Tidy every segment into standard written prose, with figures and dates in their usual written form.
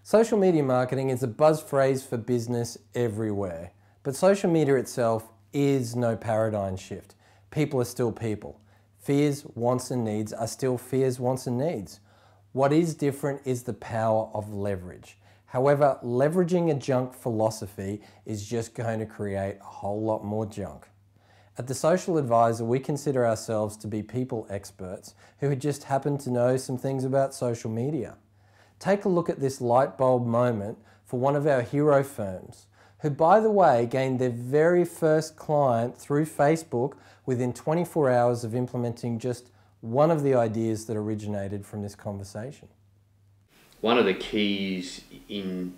Social media marketing is a buzz phrase for business everywhere, but social media itself is no paradigm shift. People are still people. Fears, wants and needs are still fears, wants and needs. What is different is the power of leverage. However, leveraging a junk philosophy is just going to create a whole lot more junk. At The Social Advisor, we consider ourselves to be people experts who just happen to know some things about social media. Take a look at this light bulb moment for one of our hero firms, who, by the way, gained their very first client through Facebook within 24 hours of implementing just one of the ideas that originated from this conversation. One of the keys in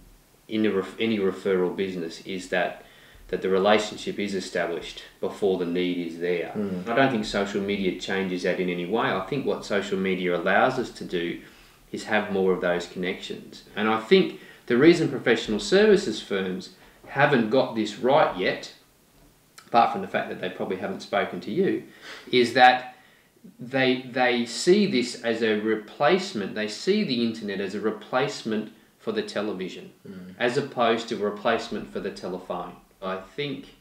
any referral business is that the relationship is established before the need is there. I don't think social media changes that in any way. I think what social media allows us to do is have more of those connections. And I think the reason professional services firms haven't got this right yet, apart from the fact that they probably haven't spoken to you, is that they see this as a replacement. They see the internet as a replacement for the television, as opposed to a replacement for the telephone. I think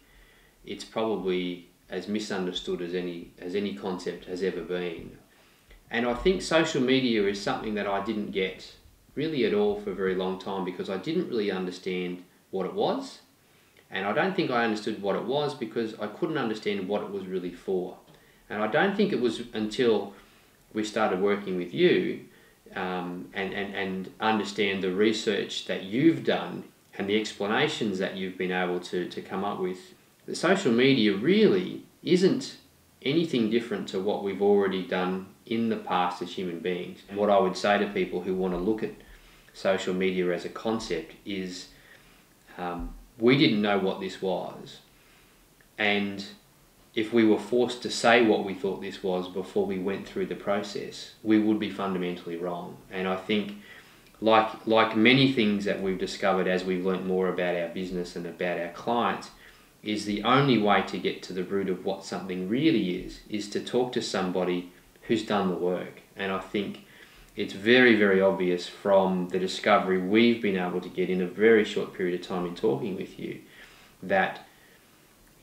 it's probably as misunderstood as any concept has ever been. And I think social media is something that I didn't get really at all for a very long time, because I didn't really understand what it was. And I don't think I understood what it was because I couldn't understand what it was really for. And I don't think it was until we started working with you and understand the research that you've done and the explanations that you've been able to come up with, that social media really isn't anything different to what we've already done in the past as human beings. And what I would say to people who want to look at social media as a concept is we didn't know what this was, and if we were forced to say what we thought this was before we went through the process, we would be fundamentally wrong. And I think like many things that we've discovered as we've learnt more about our business and about our clients, is the only way to get to the root of what something really is to talk to somebody who's done the work. And I think it's very, very obvious from the discovery we've been able to get in a very short period of time in talking with you, that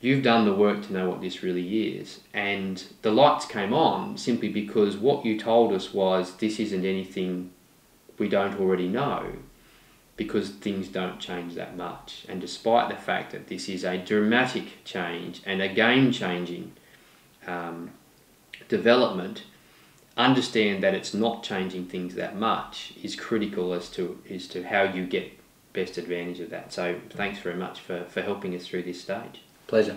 you've done the work to know what this really is. And the lights came on simply because what you told us was, this isn't anything we don't already know, because things don't change that much. And despite the fact that this is a dramatic change and a game-changing development, understand that it's not changing things that much is critical as to how you get best advantage of that. So thanks very much for helping us through this stage. Pleasure.